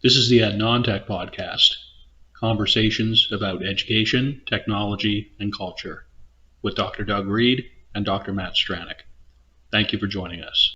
This is the EnT podcast, conversations about education, technology, and culture, with Dr. Doug Reed and Dr. Matt Stranick. Thank you for joining us.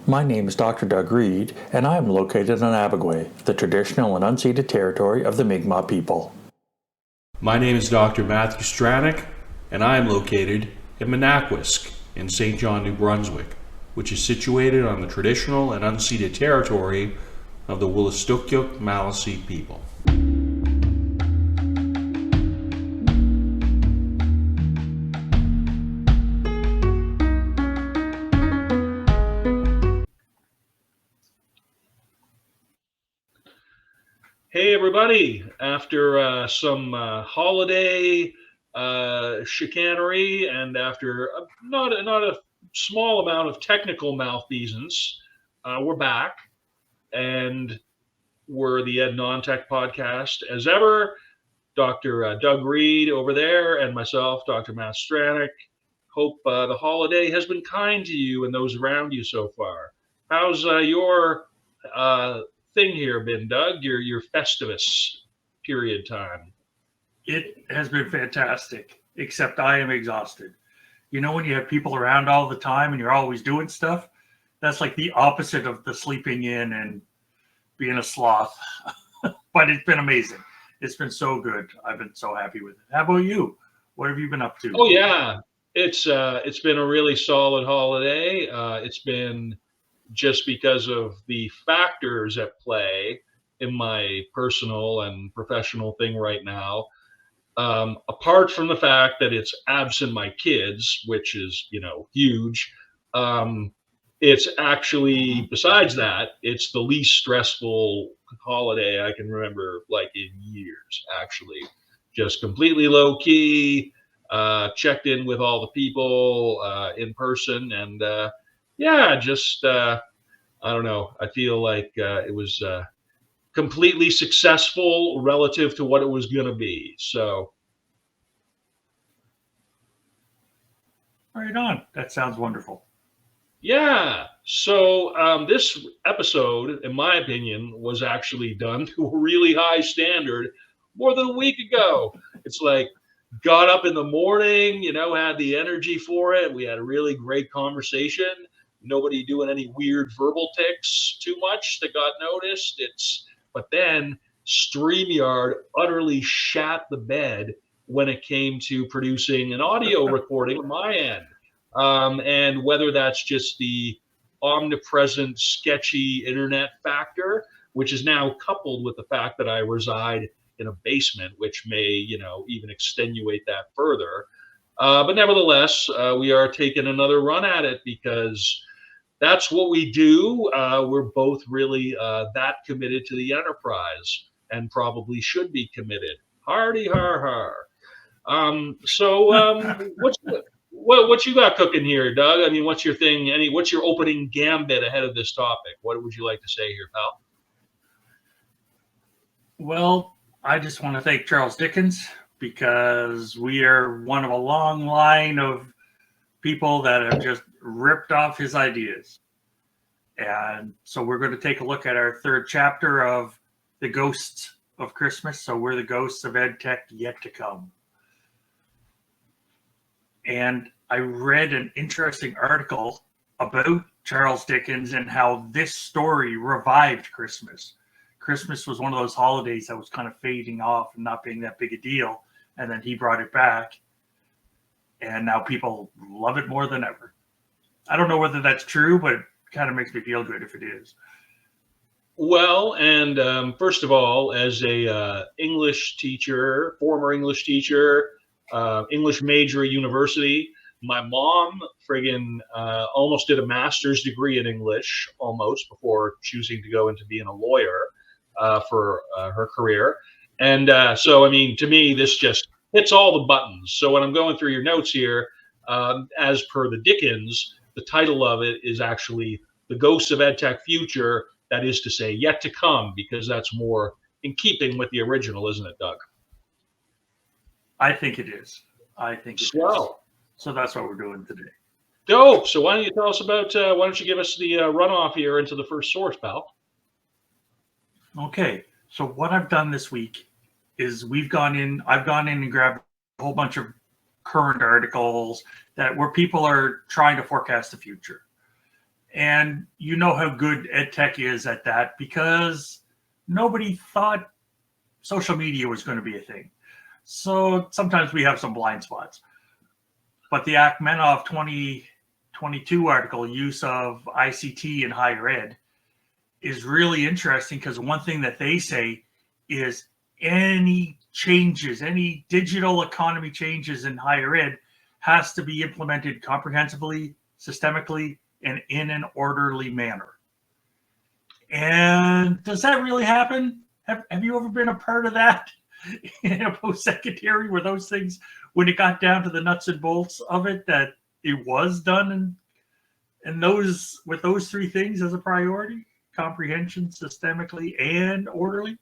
My name is Dr. Doug Reed, and I am located on Abagway, the traditional and unceded territory of the Mi'kmaq people. My name is Dr. Matthew Stranick, and I am located in Manaquesk in St. John, New Brunswick, which is situated on the traditional and unceded territory of the Wolastoqiyik Maliseet people. Hey everybody, after some holiday chicanery and after not a small amount of technical malfeasance, we're back, and we're the Ed Non-Tech podcast as ever. Dr. Doug Reed over there and myself, Dr. Matt Stranick. Hope the holiday has been kind to you and those around you so far. How's your thing here been, Doug? Your Festivus period time? It has been fantastic, except I am exhausted. You know, when you have people around all the time and you're always doing stuff, that's like the opposite of the sleeping in and being a sloth. But it's been amazing. It's been so good. I've been so happy with it. How about you? What have you been up to? Oh yeah, it's been a really solid holiday. It's been just because of the factors at play in my personal and professional thing right now. Apart from the fact that it's absent my kids, which is, huge. It's actually, besides that, it's the least stressful holiday I can remember, like in years, actually. Just completely low key, checked in with all the people in person, and I don't know. I feel like it was completely successful relative to what it was going to be. So. Right on. That sounds wonderful. Yeah. So this episode, in my opinion, was actually done to a really high standard more than a week ago. It's like, got up in the morning, had the energy for it. We had a really great conversation. Nobody doing any weird verbal tics too much that got noticed. But then StreamYard utterly shat the bed when it came to producing an audio recording on my end. And whether that's just the omnipresent, sketchy internet factor, which is now coupled with the fact that I reside in a basement, which may, even extenuate that further. But nevertheless, we are taking another run at it because that's what we do. We're both really that committed to the enterprise and probably should be committed. Hardy har har. What you got cooking here, Doug? I mean, what's your thing? What's your opening gambit ahead of this topic? What would you like to say here, pal? Well, I just want to thank Charles Dickens because we are one of a long line of people that have just ripped off his ideas. And so we're going to take a look at our third chapter of The Ghosts of Christmas. So we're the ghosts of EdTech yet to come. And I read an interesting article about Charles Dickens and how this story revived Christmas. Christmas was one of those holidays that was kind of fading off and not being that big a deal. And then he brought it back. And now people love it more than ever. I don't know whether that's true, but it kind of makes me feel good if it is. Well, and first of all, as a English teacher, former English teacher, English major at university, my mom almost did a master's degree in English almost before choosing to go into being a lawyer. for her career. And so, I mean, to me, this just hits all the buttons. So when I'm going through your notes here, as per the Dickens, the title of it is actually The Ghosts of EdTech Future. That is to say, yet to come, because that's more in keeping with the original, isn't it, Doug? I think it is. I think it is. Swell. So that's what we're doing today. Dope. So why don't you tell us about, why don't you give us the runoff here into the first source, pal? Okay. So what I've done this week is I've gone in and grabbed a whole bunch of current articles where people are trying to forecast the future. And you know how good EdTech is at that, because nobody thought social media was going to be a thing. So sometimes we have some blind spots. But the Akhmenov 2022 article, Use of ICT in Higher Ed, is really interesting, because one thing that they say is any changes, any digital economy changes in higher ed has to be implemented comprehensively, systemically, and in an orderly manner. And does that really happen? Have you ever been a part of that in a post-secondary, where those things, when it got down to the nuts and bolts of it, that it was done and those, with those three things as a priority: comprehension, systemically, and orderly?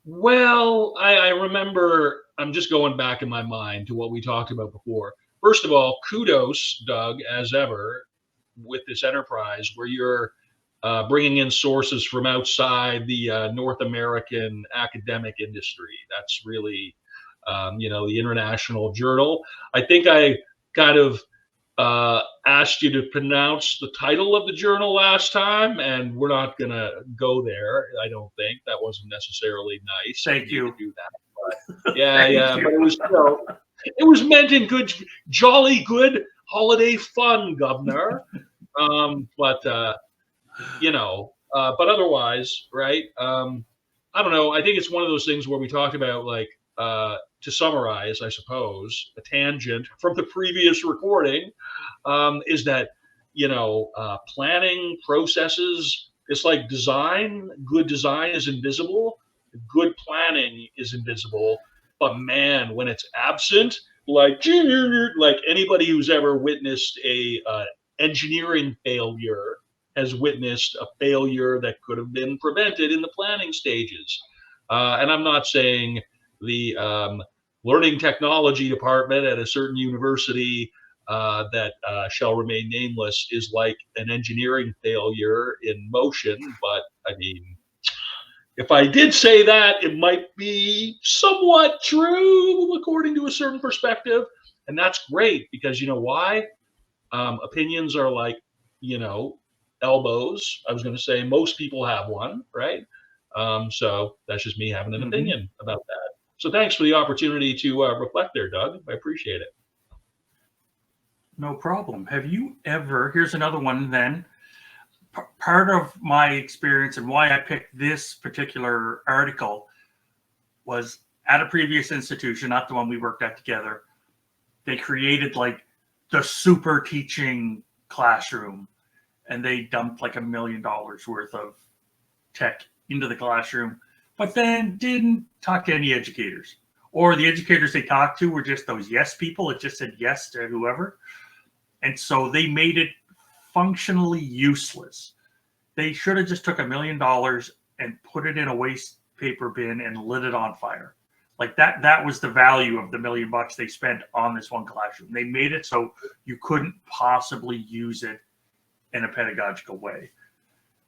Well, I remember, I'm just going back in my mind to what we talked about before. First of all, kudos, Doug, as ever, with this enterprise where you're bringing in sources from outside the North American academic industry. That's really, the International Journal. I think I kind of asked you to pronounce the title of the journal last time, and we're not going to go there. I don't think that wasn't necessarily nice. Thank you. To do that. But yeah. But it was meant in good, jolly good holiday fun, Governor. But otherwise, right? I don't know. I think it's one of those things where we talked about, like, to summarize, I suppose, a tangent from the previous recording, is that, planning processes, it's like design. Good design is invisible. Good planning is invisible. But man, when it's absent, like anybody who's ever witnessed a engineering failure has witnessed a failure that could have been prevented in the planning stages. And I'm not saying the learning technology department at a certain university that shall remain nameless is like an engineering failure in motion. But I mean, if I did say that, it might be somewhat true according to a certain perspective. And that's great, because you know why? Opinions are like, elbows. I was going to say most people have one, right? So that's just me having an opinion about that. So thanks for the opportunity to reflect there, Doug. I appreciate it. No problem. Have you ever, here's another one then. Part of my experience and why I picked this particular article was at a previous institution, not the one we worked at together. They created like the super teaching classroom, and they dumped like $1 million worth of tech into the classroom, but then didn't talk to any educators, or the educators they talked to were just those yes people. It just said yes to whoever. And so they made it functionally useless. They should have just took $1 million and put it in a waste paper bin and lit it on fire. Like that was the value of the $1 million they spent on this one classroom. They made it so you couldn't possibly use it in a pedagogical way.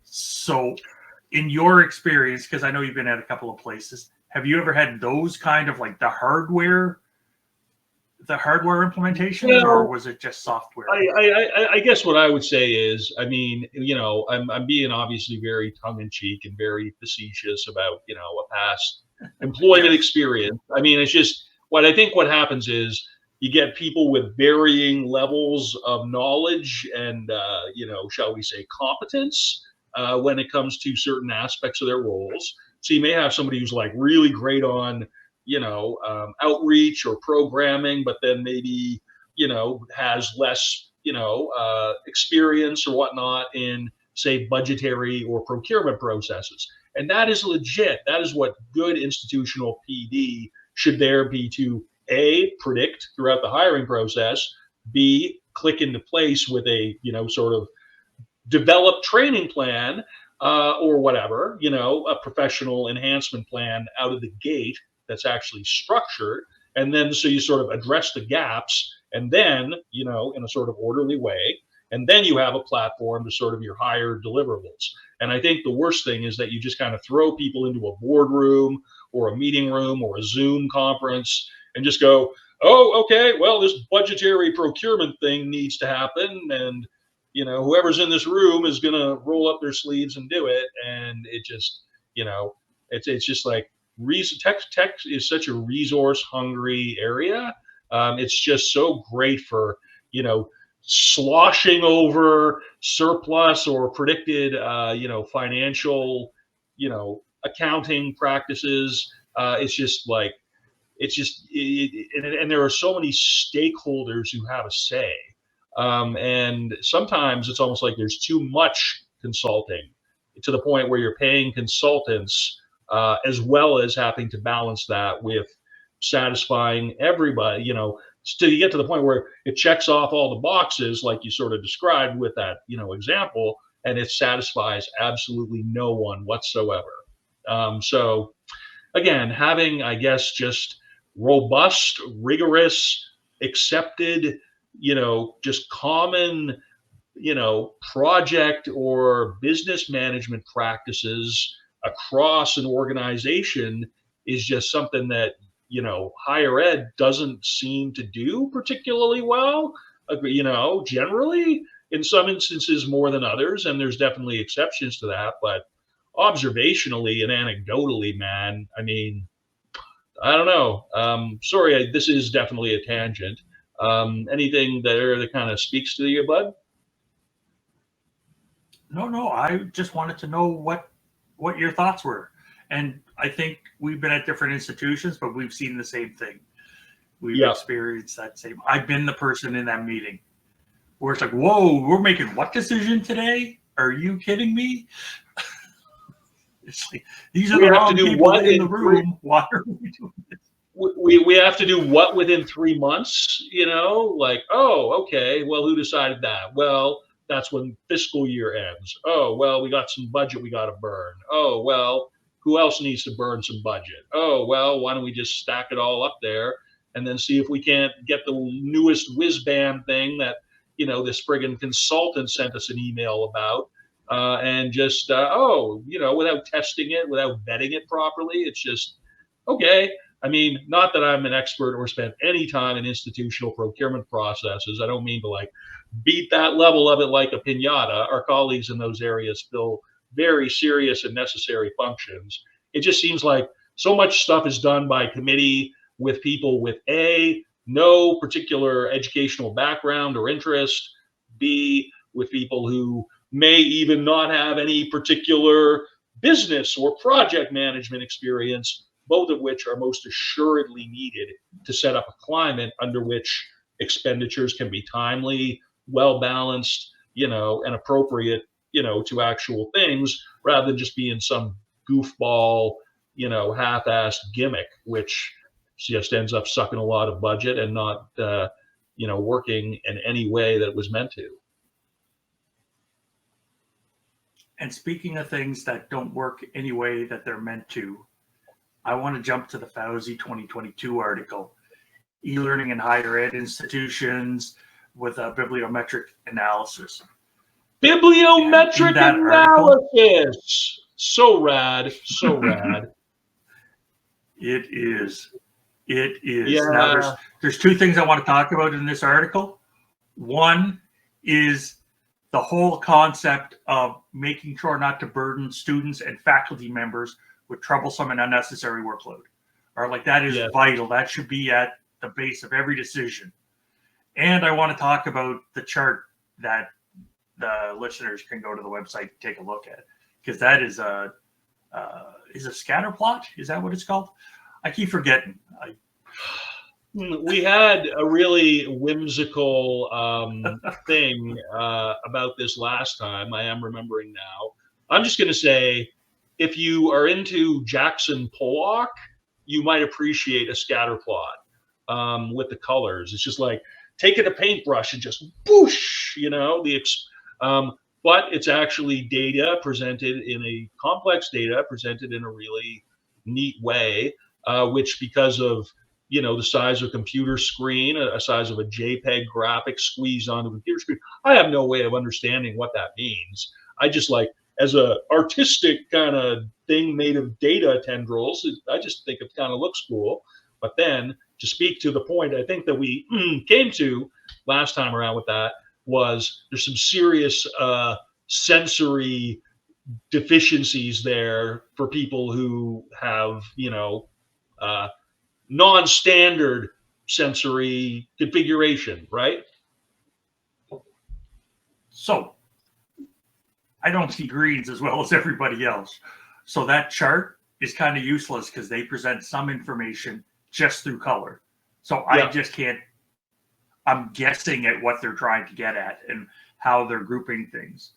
So in your experience, because I know you've been at a couple of places, have you ever had those kind of like the hardware implementations, or was it just software? I guess what I would say is, I mean, I'm being obviously very tongue in cheek and very facetious about, a past employment experience. I mean, it's just what happens is you get people with varying levels of knowledge and, shall we say, competence when it comes to certain aspects of their roles. So you may have somebody who's like really great on, outreach or programming, but then maybe, has less, experience or whatnot in, say, budgetary or procurement processes. And that is legit. That is what good institutional PD should there be to A, predict throughout the hiring process, B, click into place with a, sort of developed training plan, or whatever, a professional enhancement plan out of the gate that's actually structured. And then so you sort of address the gaps, and then, in a sort of orderly way, and then you have a platform to sort of your higher deliverables. And I think the worst thing is that you just kind of throw people into a boardroom or a meeting room or a Zoom conference and just go, oh, okay, well, this budgetary procurement thing needs to happen. And, whoever's in this room is going to roll up their sleeves and do it. And it just, it's just like tech is such a resource hungry area. It's just so great for, sloshing over surplus or predicted, financial, accounting practices. It's just like, and there are so many stakeholders who have a say. And sometimes it's almost like there's too much consulting to the point where you're paying consultants, as well as having to balance that with satisfying everybody, till you get to the point where it checks off all the boxes, like you sort of described with that, example, and it satisfies absolutely no one whatsoever. So again, having, I guess, just robust, rigorous, accepted, just common, project or business management practices across an organization is just something that, higher ed doesn't seem to do particularly well, generally, in some instances more than others. And there's definitely exceptions to that. But observationally and anecdotally, man, I mean, I don't know. Sorry, this is definitely a tangent. Anything there that kind of speaks to you, bud? No. I just wanted to know what your thoughts were. And I think we've been at different institutions, but we've seen the same thing. We've experienced that same. I've been the person in that meeting where it's like, whoa, we're making what decision today? Are you kidding me? It's like, these are the wrong people in the room. Why are we doing this? We have to do what within 3 months, like, oh, okay, well, who decided that? Well, that's when fiscal year ends. Oh, well, we got some budget we got to burn. Oh, well, who else needs to burn some budget? Oh, well, why don't we just stack it all up there and then see if we can't get the newest whiz band thing that, this friggin' consultant sent us an email about, and just, without testing it, without vetting it properly. It's just, okay. I mean, not that I'm an expert or spent any time in institutional procurement processes. I don't mean to like beat that level of it like a piñata. Our colleagues in those areas fill very serious and necessary functions. It just seems like so much stuff is done by committee with people with A, no particular educational background or interest, B, with people who may even not have any particular business or project management experience, both of which are most assuredly needed to set up a climate under which expenditures can be timely, well-balanced, and appropriate, to actual things, rather than just being some goofball, half-assed gimmick, which just ends up sucking a lot of budget and not, working in any way that it was meant to. And speaking of things that don't work any way that they're meant to, I want to jump to the FAUSI 2022 article, e-learning in higher ed institutions with a bibliometric analysis. Bibliometric analysis. So rad. So rad. It is. Yeah. Now, there's two things I want to talk about in this article. One is the whole concept of making sure not to burden students and faculty members with troublesome and unnecessary workload. Or like that is vital. That should be at the base of every decision. And I want to talk about the chart that the listeners can go to the website and take a look at, because that is a scatter plot. Is that what it's called? I keep forgetting. We had a really whimsical thing about this last time. I am remembering now. I'm just going to say if you are into Jackson Pollock, you might appreciate a scatter plot with the colors. It's just like taking a paintbrush and just whoosh, but it's actually data presented in a complex data presented in a really neat way, which because of the size of a computer screen, a size of a JPEG graphic squeezed onto a computer screen, I have no way of understanding what that means. I just like, as a artistic kind of thing made of data tendrils, I just think it kind of looks cool. But then to speak to the point I think that we came to last time around with that was there's some serious sensory deficiencies there for people who have, non-standard sensory configuration, right? So I don't see greens as well as everybody else. So that chart is kind of useless because they present some information just through color. So I just can't, I'm guessing at what they're trying to get at and how they're grouping things.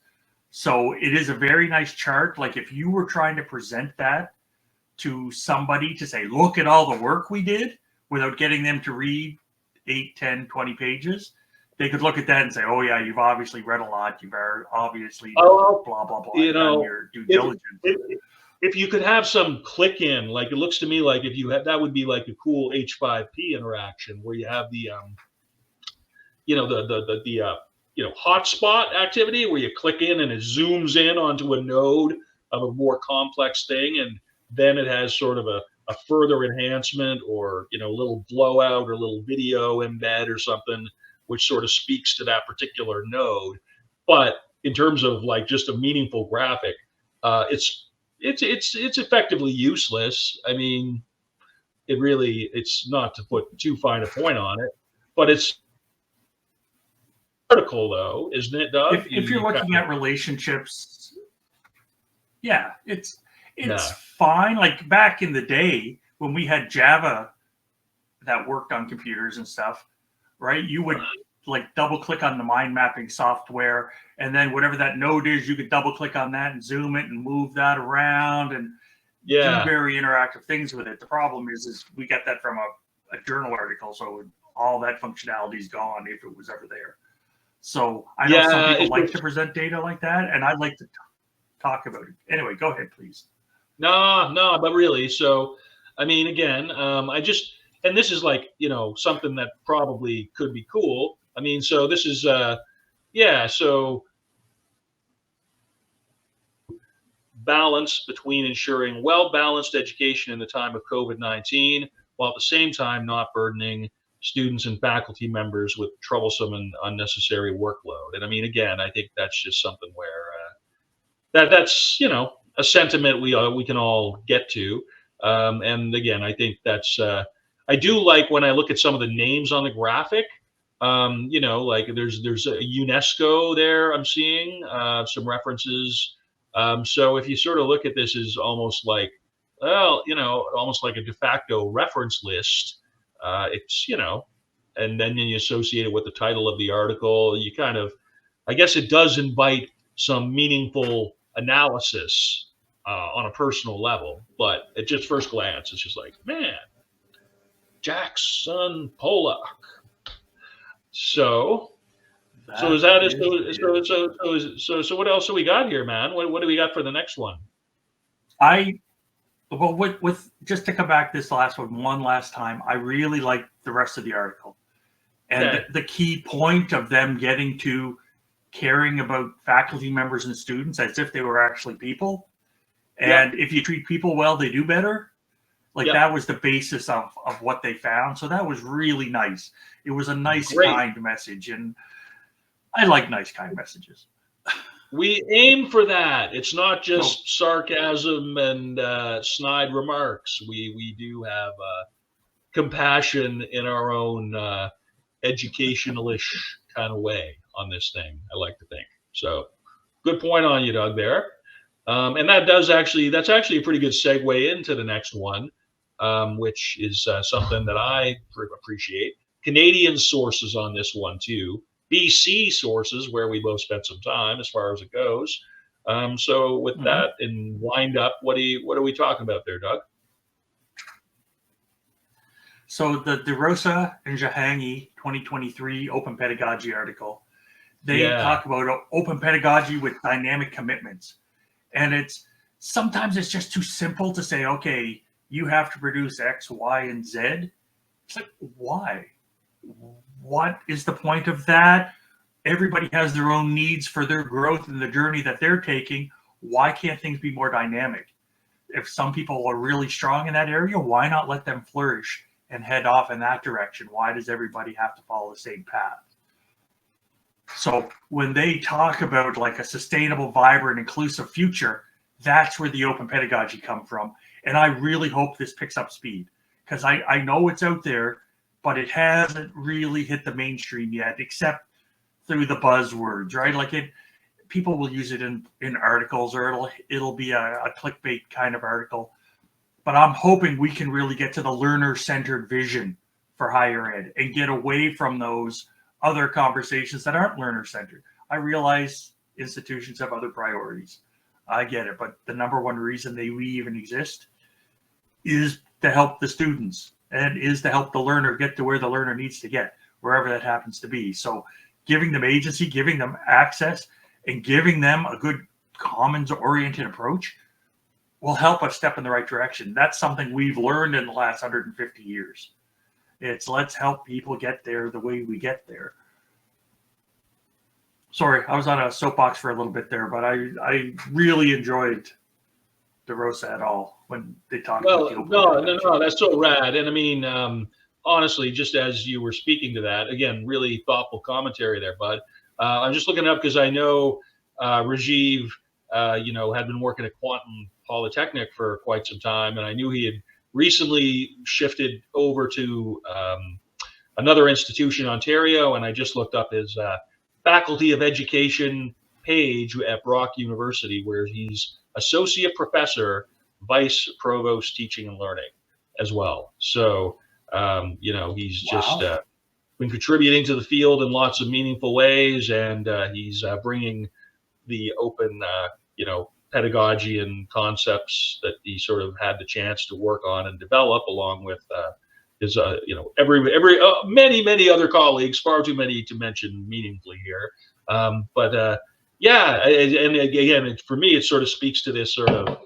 So it is a very nice chart. Like if you were trying to present that to somebody to say, look at all the work we did without getting them to read 8, 10, 20 pages, they could look at that and say, oh yeah, you've obviously read a lot. You've obviously blah, blah, blah, done your due diligence. If you could have some click in, like it looks to me like if you had, that would be like a cool H5P interaction where you have the, hotspot activity where you click in and it zooms in onto a node of a more complex thing. And then it has sort of a further enhancement or, a little blowout or a little video embed or something, which sort of speaks to that particular node. But in terms of like just a meaningful graphic, it's effectively useless. I mean, it's not to put too fine a point on it, but it's article though, isn't it, Doug? If you're looking at relationships, yeah, it's fine. Like back in the day when we had Java that worked on computers and stuff, right? You would like double click on the mind mapping software, and then whatever that node is, you could double click on that and zoom it and move that around and do very interactive things with it. The problem is we got that from a journal article, so all that functionality is gone if it was ever there. So I know some people like to present data like that, and I'd like to talk about it. Anyway, go ahead, please. No, but really, so I mean, again, and this is like, something that probably could be cool. I mean, so this is, so balance between ensuring well-balanced education in the time of COVID-19, while at the same time not burdening students and faculty members with troublesome and unnecessary workload. And I mean, again, I think that's just something where that's, a sentiment we can all get to. And again, I think that's, I do like when I look at some of the names on the graphic, like there's a UNESCO there I'm seeing, some references. So if you sort of look at this as almost like, almost like a de facto reference list, it's, and then you associate it with the title of the article, you kind of, I guess it does invite some meaningful analysis on a personal level, but at just first glance, it's just like, man, Jackson Pollock. So is that it? So what else do we got here, man? What do we got for the next one? With just to come back this last one last time, I really liked the rest of the article, and the key point of them getting to caring about faculty members and students as if they were actually people. And if you treat people well, they do better. Like that was the basis of what they found. So that was really nice. It was a nice, kind message. And I like nice, kind messages. We aim for that. It's not just sarcasm and snide remarks. We do have compassion in our own educationalish kind of way on this thing, I like to think. So good point on you, Doug, there. And that's actually a pretty good segue into the next one, which is something that I appreciate. Canadian sources on this one too. BC sources, where we both spent some time as far as it goes. So with that in wind up, what are we talking about there, Doug? So the DeRosa and Jahangi 2023 Open Pedagogy article, they talk about open pedagogy with dynamic commitments. And sometimes it's just too simple to say, okay, you have to produce X, Y, and Z. It's like, why? What is the point of that? Everybody has their own needs for their growth and the journey that they're taking. Why can't things be more dynamic? If some people are really strong in that area, why not let them flourish and head off in that direction? Why does everybody have to follow the same path? So when they talk about like a sustainable, vibrant, inclusive future, that's where the open pedagogy come from. And I really hope this picks up speed, because I know it's out there, but it hasn't really hit the mainstream yet, except through the buzzwords, right? Like people will use it in articles, or it'll be a clickbait kind of article. But I'm hoping we can really get to the learner-centered vision for higher ed and get away from those other conversations that aren't learner-centered. I realize institutions have other priorities. I get it, but the number one reason we even exist is to help the students and is to help the learner get to where the learner needs to get, wherever that happens to be. So giving them agency, giving them access, and giving them a good commons-oriented approach will help us step in the right direction. That's something we've learned in the last 150 years. It's let's help people get there the way we get there. Sorry, I was on a soapbox for a little bit there, but I really enjoyed DeRosa et al. When they talked about the open pedagogy. No, that's so rad. And I mean, honestly, just as you were speaking to that, again, really thoughtful commentary there, bud. I'm just looking up because I know Rajiv, had been working at Quantum Polytechnic for quite some time, and I knew he had recently shifted over to another institution in Ontario, and I just looked up his Faculty of Education page at Brock University, where he's associate professor, vice provost teaching and learning as well. So, he's just been contributing to the field in lots of meaningful ways, and he's bringing the open, pedagogy and concepts that he sort of had the chance to work on and develop, along with his, many other colleagues, far too many to mention meaningfully here. And again, for me, it sort of speaks to this sort of,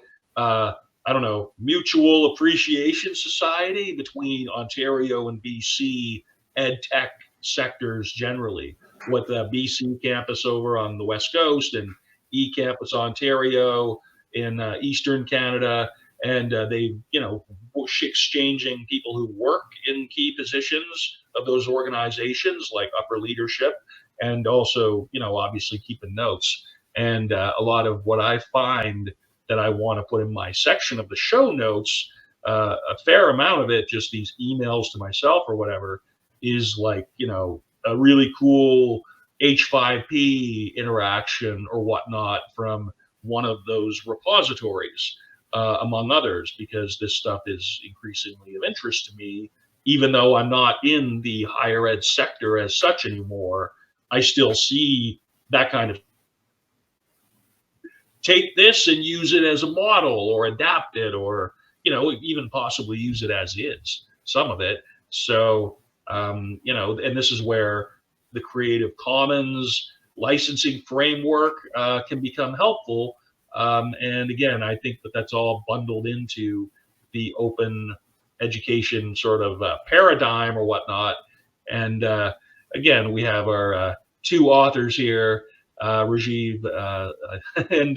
mutual appreciation society between Ontario and BC ed tech sectors generally, with the BC campus over on the West Coast and eCampus Ontario in Eastern Canada. And they, exchanging people who work in key positions of those organizations, like upper leadership, and also, obviously keeping notes. And a lot of what I find that I want to put in my section of the show notes, a fair amount of it, just these emails to myself or whatever, is like, a really cool H5P interaction or whatnot from one of those repositories, among others, because this stuff is increasingly of interest to me. Even though I'm not in the higher ed sector as such anymore, I still see that kind of take this and use it as a model, or adapt it, or even possibly use it as is, some of it. So and this is where the Creative Commons licensing framework can become helpful. And again, I think that's all bundled into the open education sort of paradigm or whatnot. And again, we have our two authors here, Rajiv and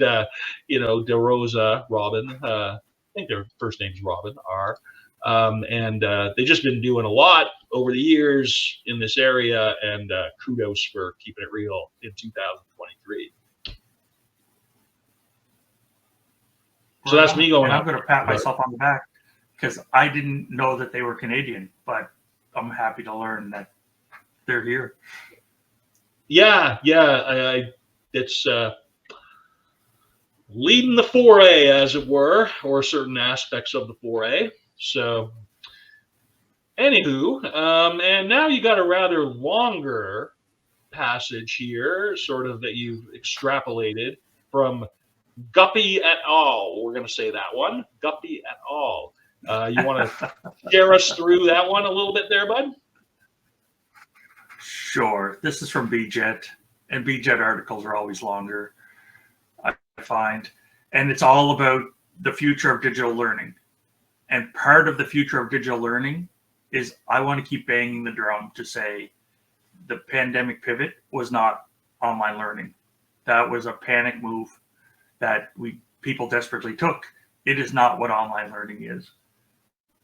DeRosa, Robin. I think their first name's Robin, R. And they've just been doing a lot over the years in this area, and kudos for keeping it real in 2023. So that's me going. And I'm going to pat myself on the back, because I didn't know that they were Canadian, but I'm happy to learn that they're here. Yeah, it's leading the foray, as it were, or certain aspects of the foray. So, anywho, and now you got a rather longer passage here, sort of, that you've extrapolated from Guppy et al. We're going to say that one. Guppy et al. You want to share us through that one a little bit there, bud? Sure. This is from BJet, and BJet articles are always longer, I find. And it's all about the future of digital learning. And part of the future of digital learning is I want to keep banging the drum to say the pandemic pivot was not online learning. That was a panic move that people desperately took. It is not what online learning is.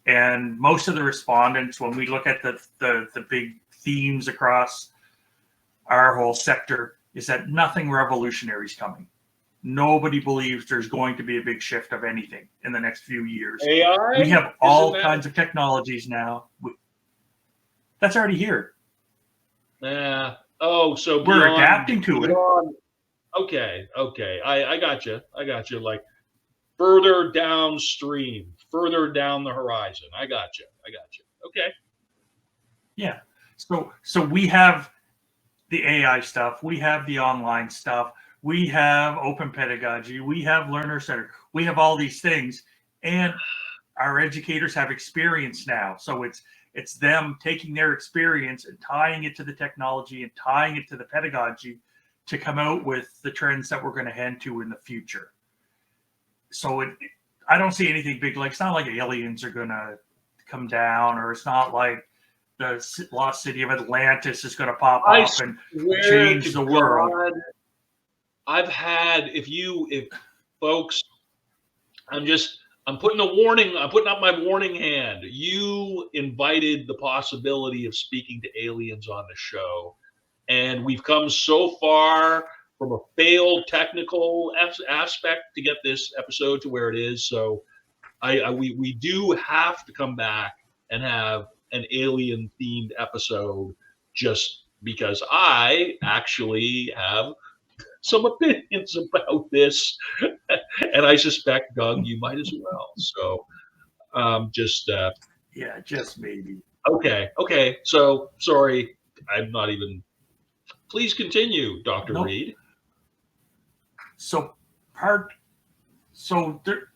And most of the respondents, when we look at the big themes across our whole sector, is that nothing revolutionary is coming. Nobody believes there's going to be a big shift of anything in the next few years. AI? We have all kinds of technologies now. That's already here. Yeah. Oh, so we're adapting to it. Okay. I got you. Like further downstream, further down the horizon. I got you. Okay. Yeah. So we have the AI stuff. We have the online stuff. We have open pedagogy. We have learner center. We have all these things, and our educators have experience now. So it's them taking their experience and tying it to the technology and tying it to the pedagogy to come out with the trends that we're going to head to in the future. So I don't see anything big. Like, it's not like aliens are going to come down, or it's not like the lost city of Atlantis is going to pop up and change the world. I've had, if folks, I'm putting up my warning hand. You invited the possibility of speaking to aliens on the show, and we've come so far from a failed technical aspect to get this episode to where it is. So we do have to come back and have an alien themed episode, just because I actually have some opinions about this, and I suspect, Doug, you might as well. So just maybe. Okay. So sorry, I'm not even. Please continue, Dr. Reed.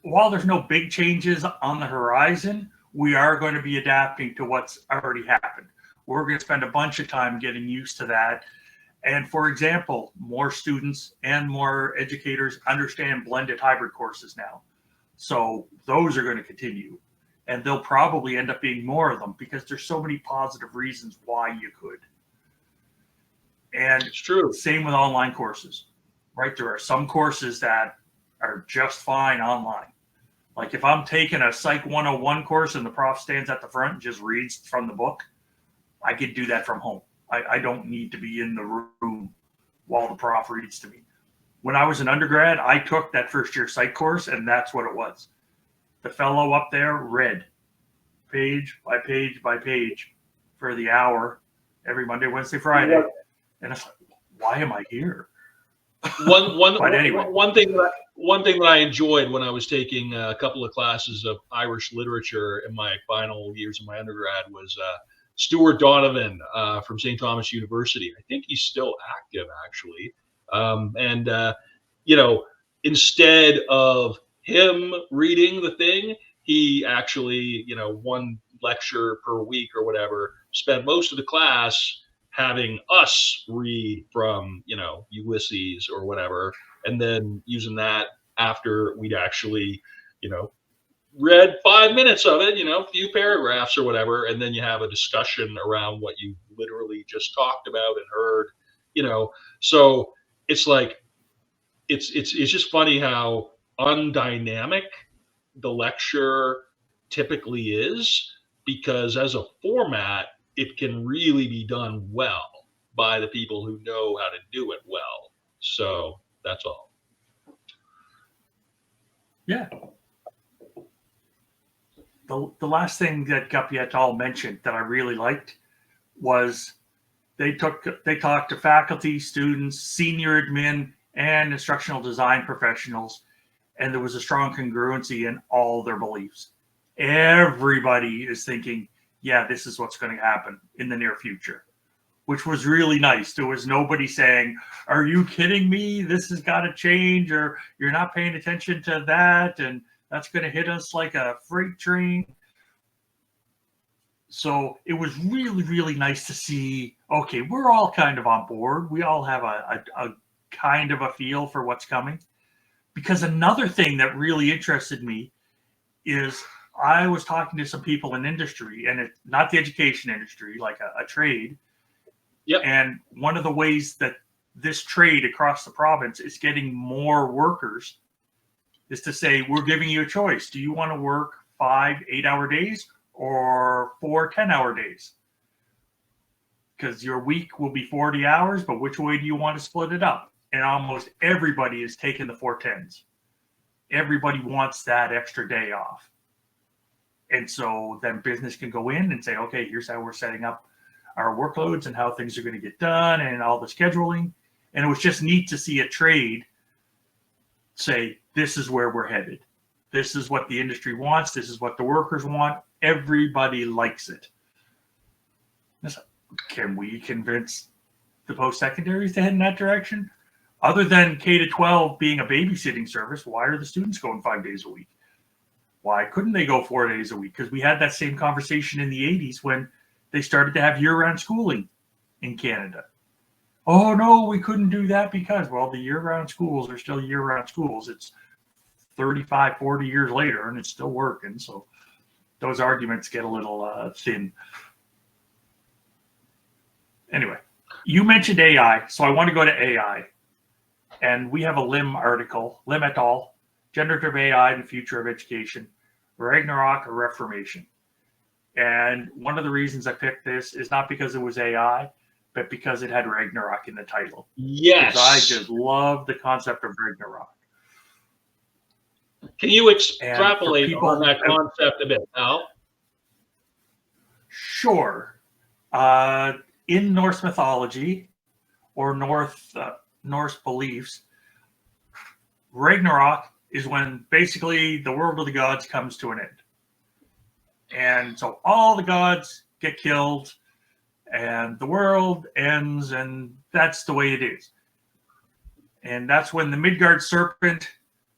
While there's no big changes on the horizon, we are going to be adapting to what's already happened. We're going to spend a bunch of time getting used to that. And for example, more students and more educators understand blended hybrid courses now. So those are going to continue. And there'll probably end up being more of them because there's so many positive reasons why you could. And it's true. Same with online courses, right? There are some courses that are just fine online. Like if I'm taking a Psych 101 course and the prof stands at the front and just reads from the book, I could do that from home. I don't need to be in the room while the prof reads to me. When I was an undergrad, I took that first year psych course, and that's what it was. The fellow up there read page by page by page for the hour every Monday, Wednesday, Friday. And it's like, why am I here? One thing that I enjoyed when I was taking a couple of classes of Irish literature in my final years of my undergrad was Stuart Donovan from St. Thomas University. I think he's still active, actually. Instead of him reading the thing, he actually, one lecture per week or whatever, spent most of the class having us read from, Ulysses or whatever, and then using that after we'd actually, read 5 minutes of it, a few paragraphs or whatever, and then you have a discussion around what you literally just talked about and heard, So it's like, it's just funny how undynamic the lecture typically is, because as a format, it can really be done well by the people who know how to do it well. So that's all. Yeah. The last thing that Guppy et al. Mentioned that I really liked was they talked to faculty, students, senior admin, and instructional design professionals, and there was a strong congruency in all their beliefs. Everybody is thinking, yeah, this is what's going to happen in the near future. which was really nice. There was nobody saying, "Are you kidding me? This has got to change," or "You're not paying attention to that, and that's going to hit us like a freight train." So it was really, really nice to see, okay, we're all kind of on board. We all have a kind of a feel for what's coming. Because another thing that really interested me is I was talking to some people in industry, and it's not the education industry, like a trade. Yep. And one of the ways that this trade across the province is getting more workers is to say, we're giving you a choice. Do you want to work 5 8-hour days or 4 10-hour days? Because your week will be 40 hours, but which way do you want to split it up? And almost everybody is taking the 410s. Everybody wants that extra day off. And so then business can go in and say, okay, here's how we're setting up our workloads and how things are going to get done and all the scheduling. And it was just neat to see a trade say, this is where we're headed. This is what the industry wants. This is what the workers want. Everybody likes it. Can we convince the post-secondaries to head in that direction? Other than K-12 being a babysitting service, why are the students going 5 days a week? Why couldn't they go 4 days a week? Because we had that same conversation in the 80s when they started to have year-round schooling in Canada. Oh, no, we couldn't do that because, well, the year-round schools are still year-round schools. It's 35, 40 years later, and it's still working. So those arguments get a little thin. Anyway, you mentioned AI, so I want to go to AI. And we have a Lim article, Lim et al., Generative AI and the Future of Education, Ragnarok or Reformation. And one of the reasons I picked this is not because it was AI, but because it had Ragnarok in the title. Yes. Because I just love the concept of Ragnarok. Can you extrapolate on that concept a bit, Al? Sure. In Norse mythology or Norse beliefs, Ragnarok is when basically the world of the gods comes to an end. And so all the gods get killed and the world ends, and that's the way it is. And that's when the Midgard serpent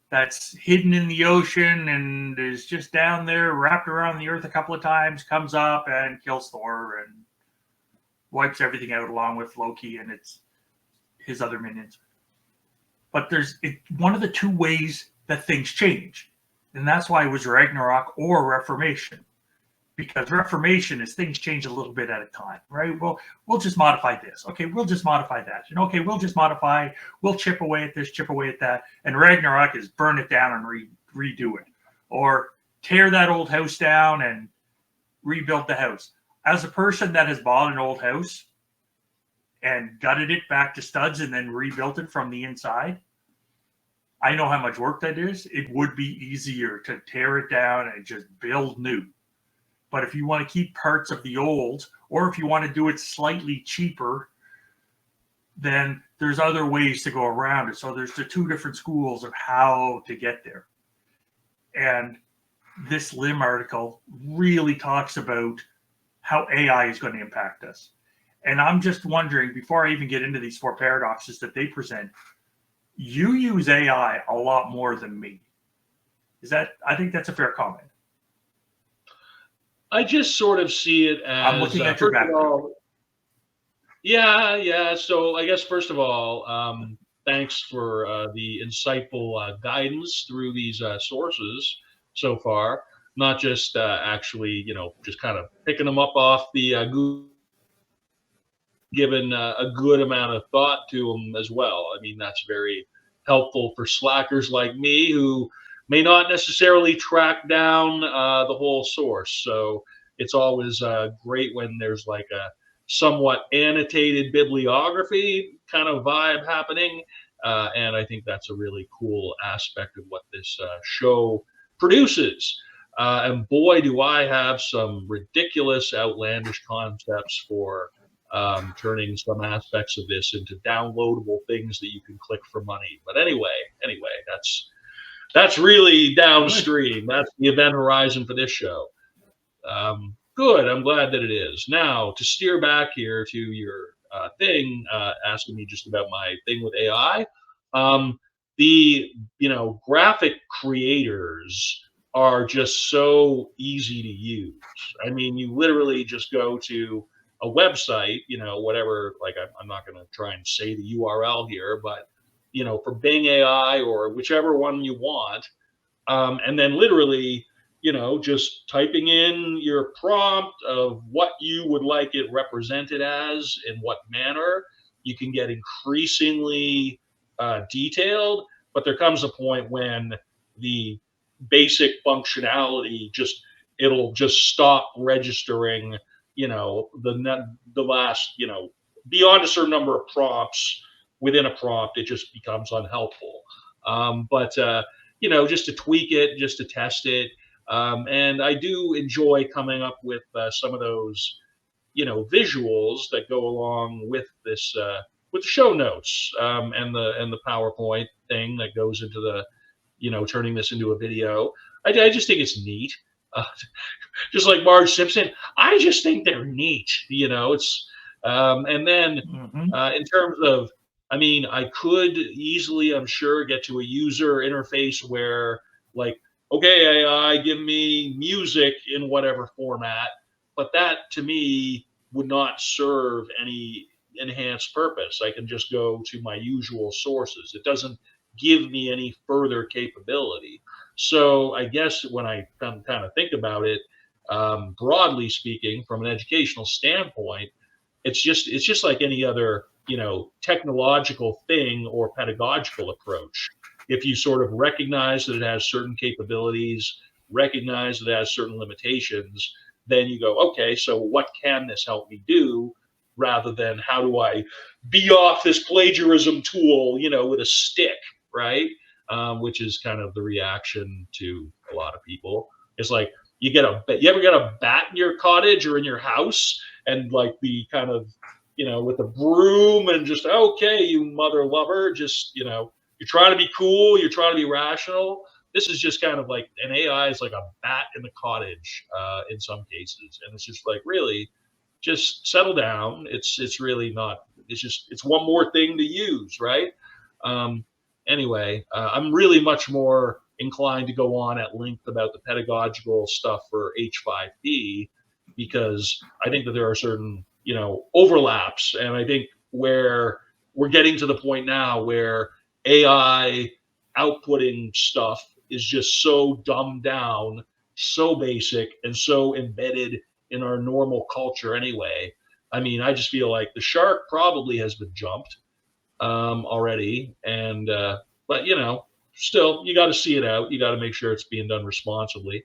that's hidden in the ocean and is just down there wrapped around the earth a couple of times comes up and kills Thor and wipes everything out along with Loki and his other minions. But there's one of the two ways that things change. And that's why it was Ragnarok or Reformation. Because Reformation is things change a little bit at a time, right? Well, we'll just modify this. Okay, we'll just modify that. And okay, we'll just modify, we'll chip away at this, chip away at that. And Ragnarok is burn it down and redo it. Or tear that old house down and rebuild the house. As a person that has bought an old house and gutted it back to studs and then rebuilt it from the inside, I know how much work that is. It would be easier to tear it down and just build new. But if you want to keep parts of the old, or if you want to do it slightly cheaper, then there's other ways to go around it. So there's the two different schools of how to get there. And this Lim article really talks about how AI is going to impact us. And I'm just wondering, before I even get into these 4 paradoxes that they present, you use AI a lot more than me. I think that's a fair comment. I just sort of see it as I'm looking at your background. Yeah. So I guess first of all, thanks for the insightful guidance through these sources so far. Not just actually, just kind of picking them up off the Google, given a good amount of thought to them as well. I mean, that's very helpful for slackers like me who may not necessarily track down the whole source. So it's always great when there's like a somewhat annotated bibliography kind of vibe happening. And I think that's a really cool aspect of what this show produces. And boy, do I have some ridiculous, outlandish concepts for turning some aspects of this into downloadable things that you can click for money. But anyway, that's really downstream. That's the event horizon for this show. Good. I'm glad that it is. Now, to steer back here to your thing, asking me just about my thing with AI. The graphic creators are just so easy to use. I mean, you literally just go to a website, whatever. Like, I'm not going to try and say the URL here, but for Bing AI or whichever one you want, and then literally, just typing in your prompt of what you would like it represented as, in what manner, you can get increasingly detailed. But there comes a point when the basic functionality it'll just stop registering, the last, beyond a certain number of prompts within a prompt, it just becomes unhelpful. But just to tweak it, just to test it. And I do enjoy coming up with some of those, visuals that go along with this, with the show notes, and the PowerPoint thing that goes into the, turning this into a video. I just think it's neat. Just like Marge Simpson, I just think they're neat. It's and then in terms of, I mean, I could easily, I'm sure, get to a user interface where, like, okay, AI, give me music in whatever format, but that to me would not serve any enhanced purpose. I can just go to my usual sources. It doesn't give me any further capability. So I guess when I kind of think about it, broadly speaking, from an educational standpoint, it's just like any other, technological thing or pedagogical approach. If you sort of recognize that it has certain capabilities, recognize that it has certain limitations, then you go, okay, so what can this help me do, rather than how do I be off this plagiarism tool, with a stick, right? Which is kind of the reaction to a lot of people. It's like, you ever get a bat in your cottage or in your house, and like the kind of, with the broom, and just, okay, you mother lover, just, you're trying to be cool, you're trying to be rational. This is just kind of like, an AI is like a bat in the cottage, in some cases. And it's just like, really, just settle down. It's really not, it's one more thing to use, right? Anyway, I'm really much more inclined to go on at length about the pedagogical stuff for H5P, because I think that there are certain, overlaps. And I think where we're getting to the point now where AI outputting stuff is just so dumbed down, so basic, and so embedded in our normal culture anyway. I mean, I just feel like the shark probably has been jumped already. And, but, still, you got to see it out. You got to make sure it's being done responsibly.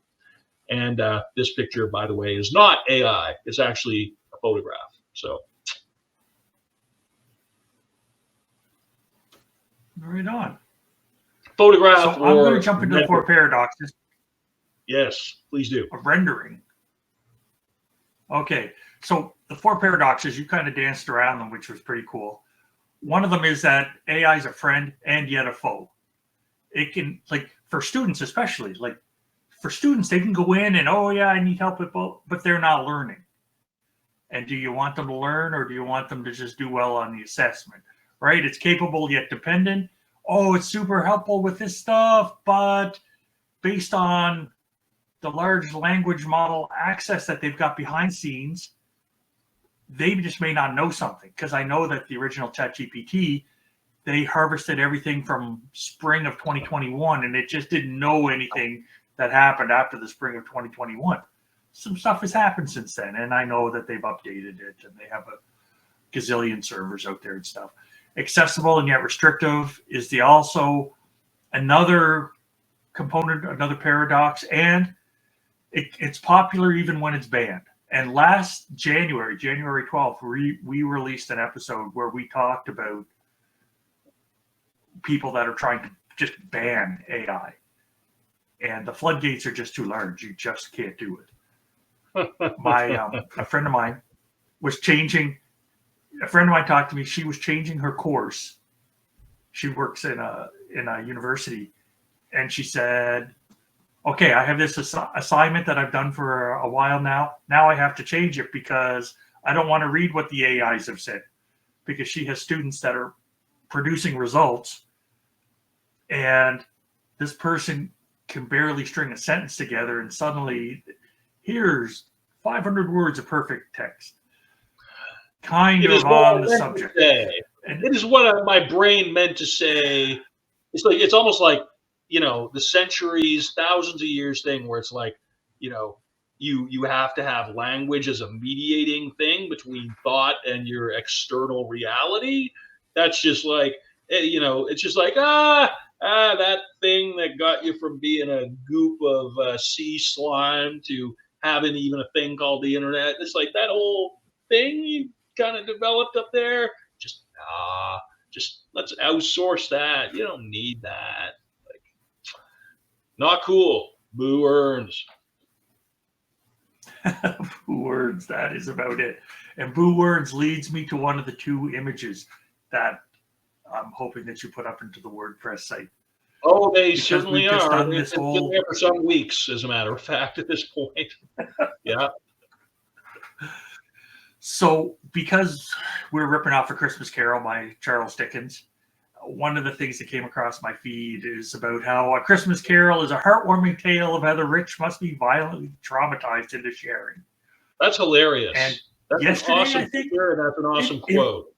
And this picture, by the way, is not AI. It's actually a photograph. So. Right on. Photograph. So I'm going to jump into the 4 paradoxes. Yes, please do. Of rendering. Okay, so the 4 paradoxes, you kind of danced around them, which was pretty cool. One of them is that AI is a friend and yet a foe. It can, like, for students especially, like, for students, they can go in and, oh yeah, I need help with both, but they're not learning. And do you want them to learn, or do you want them to just do well on the assessment, right? It's capable yet dependent. Oh, it's super helpful with this stuff, but based on the large language model access that they've got behind scenes, they just may not know something. Because I know that the original ChatGPT, they harvested everything from spring of 2021, and it just didn't know anything that happened after the spring of 2021. Some stuff has happened since then, and I know that they've updated it, and they have a gazillion servers out there and stuff. Accessible and yet restrictive is also another component, another paradox, and it's popular even when it's banned. And last January 12th, we released an episode where we talked about people that are trying to just ban AI. And the floodgates are just too large. You just can't do it. A friend of mine talked to me. She was changing her course. She works in a university. And she said, okay, I have this assignment that I've done for a while now. Now I have to change it because I don't want to read what the AIs have said. because she has students that are producing results, and this person can barely string a sentence together, and suddenly here's 500 words of perfect text, kind It is of what I on the meant subject. to say. And It is what my brain meant to say. It's almost like, the centuries, thousands of years thing where it's like, you have to have language as a mediating thing between thought and your external reality. That's just like, it's just like, that thing that got you from being a goop of sea slime to having even a thing called the internet. It's like that whole thing you kind of developed up there. Just let's outsource that. You don't need that. Like, not cool. Boo earns. Boo words, that is about it. And boo words leads me to one of the two images that I'm hoping that you put up into the WordPress site. Oh, they Because certainly we've just are. done It's this been there for some weeks, as a matter of fact, at this point. Yeah. So, because we're ripping off A Christmas Carol by Charles Dickens, one of the things that came across my feed is about how A Christmas Carol is a heartwarming tale of how the rich must be violently traumatized into sharing. That's hilarious. And that's yesterday, an awesome I think, picture, and that's an awesome quote.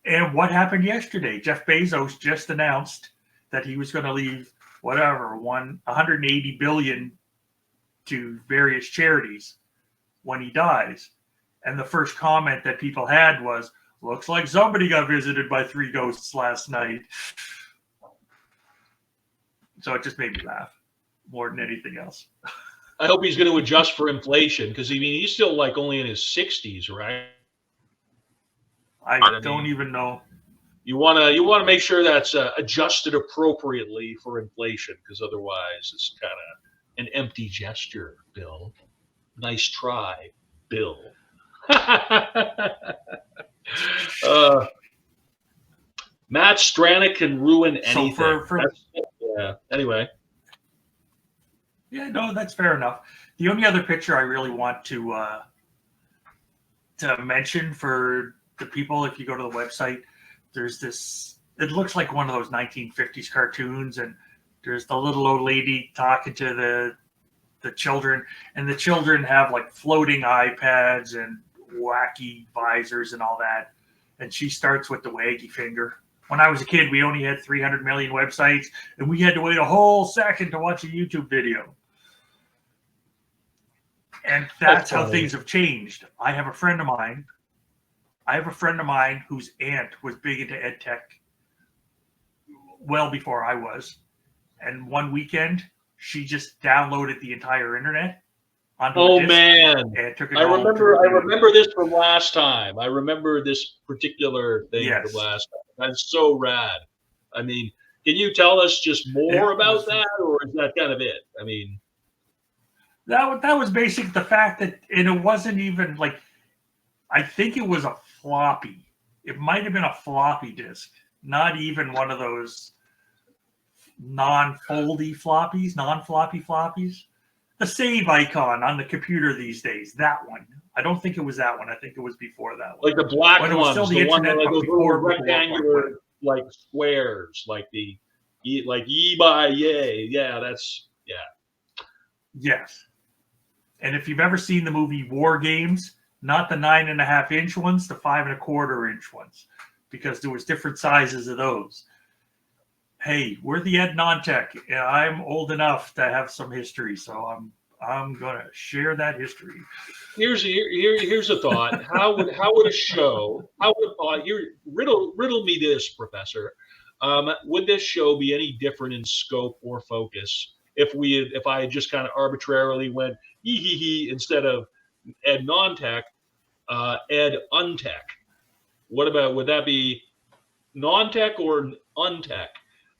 And what happened yesterday? Jeff Bezos just announced that he was going to leave whatever, 180 billion to various charities when he dies. And the first comment that people had was, looks like somebody got visited by 3 ghosts last night. So it just made me laugh more than anything else. I hope he's going to adjust for inflation, because he's still like only in his 60s, right? I don't even know. You want to make sure that's adjusted appropriately for inflation, because otherwise it's kind of an empty gesture, Bill. Nice try, Bill. Matt Stranick can ruin anything. Yeah. Anyway. Yeah, no, that's fair enough. The only other picture I really want to mention for the people, if you go to the website, there's this. It looks like one of those 1950s cartoons, and there's the little old lady talking to the children, and the children have like floating iPads and wacky visors and all that. And she starts with the waggy finger. When I was a kid, we only had 300 million websites, and we had to wait a whole second to watch a YouTube video. And that's how things have changed. I have a friend of mine whose aunt was big into ed tech well before I was. And one weekend, she just downloaded the entire internet onto a disc. Man, and took it I remember this from last time. I remember this particular thing from last time. That's so rad. I mean, can you tell us just more about that, or is that kind of it? I mean, that was basically the fact that, and it wasn't even like, I think it was a floppy. It might have been a floppy disk, not even one of those non-floppy floppies. The save icon on the computer these days, that one. I don't think it was that one. I think it was before that one. Like the black ones, the one that like those little rectangular like squares, like the ye by yay. Yeah, that's Yes. And if you've ever seen the movie War Games, not the 9.5-inch ones, the 5.25-inch ones, because there was different sizes of those. Hey, we're the Ed Non-Tech. I'm old enough to have some history, so I'm gonna share that history. Here's a thought. How would a show? Riddle me this, Professor. Would this show be any different in scope or focus if I had just kind of arbitrarily went he instead of Ed Non-Tech, Ed Untech? Would that be non-tech or untech?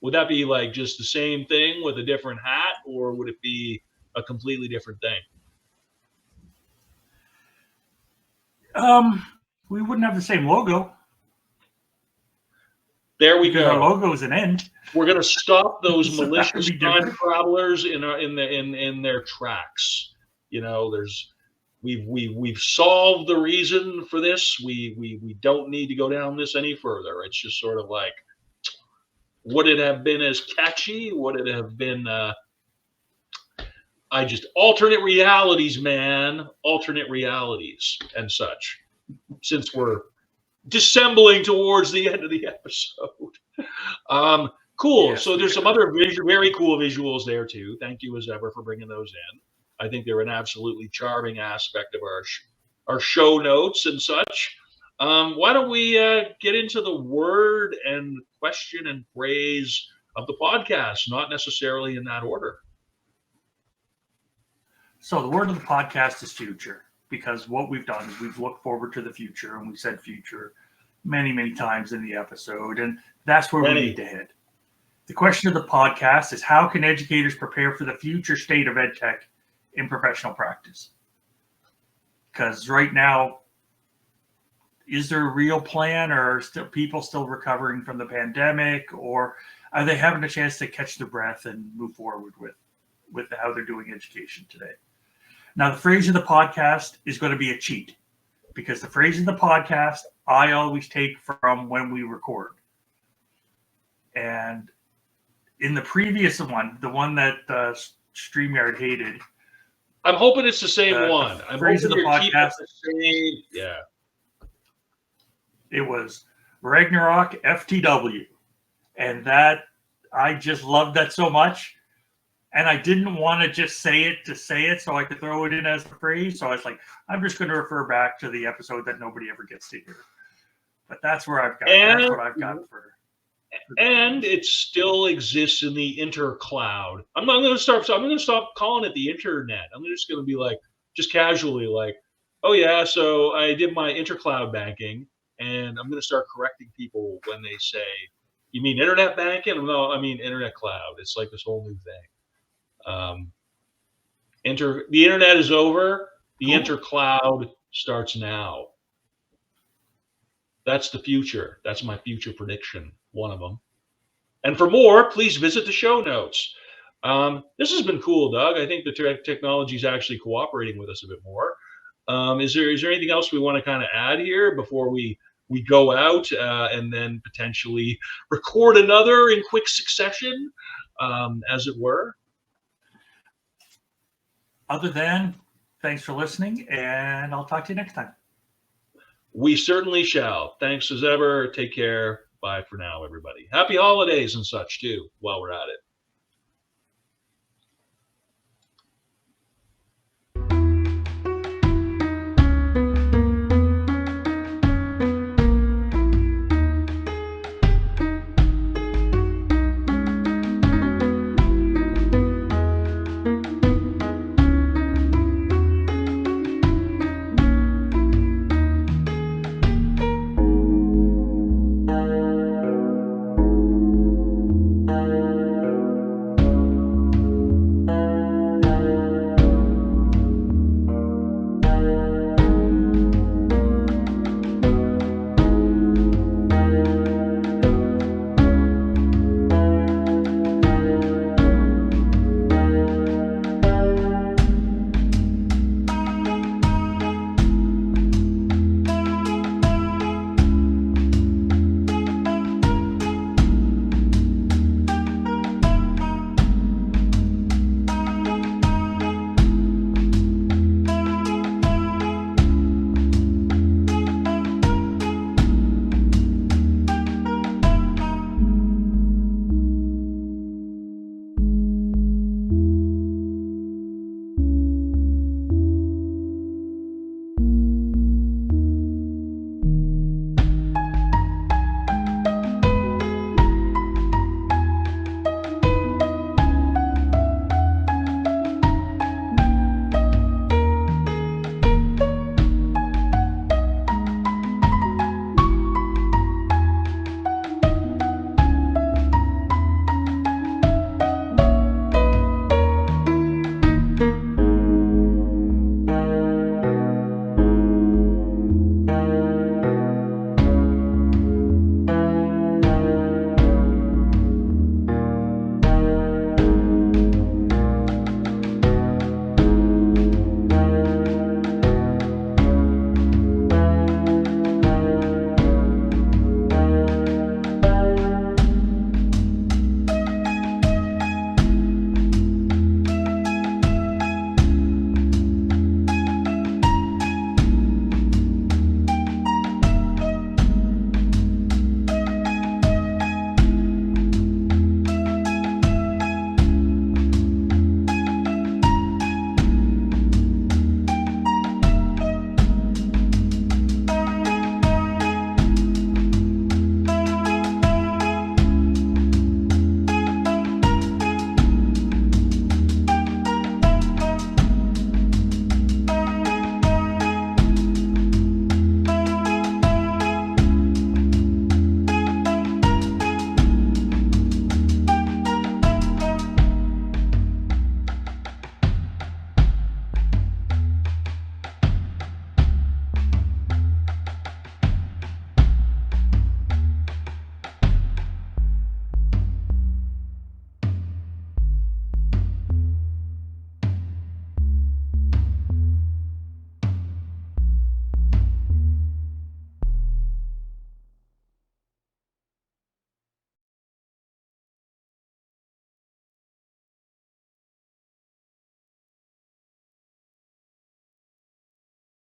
Would that be like just the same thing with a different hat, or would it be a completely different thing? We wouldn't have the same logo. There we go. Our logo is an EnT. We're going to stop those malicious time travelers in their tracks. There's we've solved the reason for this. We don't need to go down this any further. It's just sort of like, would it have been as catchy? Would it have been? I just alternate realities, man, alternate realities and such. Since we're dissembling towards the end of the episode. Cool. Yes, So there's some other very cool visuals there too. Thank you as ever for bringing those in. I think they're an absolutely charming aspect of our show notes and such. Why don't we get into the word and question and phrase of the podcast, not necessarily in that order. So the word of the podcast is future, because what we've done is we've looked forward to the future, and we said future many, many times in the episode, and that's where we need to head. The question of the podcast is, how can educators prepare for the future state of EdTech in professional practice? Because right now, is there a real plan, or are people still recovering from the pandemic, or are they having a chance to catch their breath and move forward with how they're doing education today? Now, the phrase of the podcast is going to be a cheat, because the phrase of the podcast I always take from when we record. And in the previous one, the one that StreamYard hated, I'm hoping it's the same one. The I'm phrase of hoping the you're keeping podcast, the same. Yeah. it was Ragnarok FTW. And that, I just loved that so much. And I didn't want to just say it to say it so I could throw it in as the phrase. So I was like, I'm just going to refer back to the episode that nobody ever gets to hear. But that's where I've got. That's what I've got for. And it still exists in the intercloud. I'm going to stop calling it the internet. I'm just going to be like, just casually like, oh yeah, so I did my intercloud banking, and I'm going to start correcting people when they say, you mean internet banking? No, I mean internet cloud. It's like this whole new thing. The internet is over. The intercloud starts now. That's the future. That's my future prediction. One of them. And for more, please visit the show notes. This has been cool, Doug. I think the technology is actually cooperating with us a bit more. Is there anything else we want to kind of add here before we go out and then potentially record another in quick succession, as it were? Other than, thanks for listening, and I'll talk to you next time. We certainly shall. Thanks as ever. Take care. Bye for now, everybody. Happy holidays and such, too, while we're at it.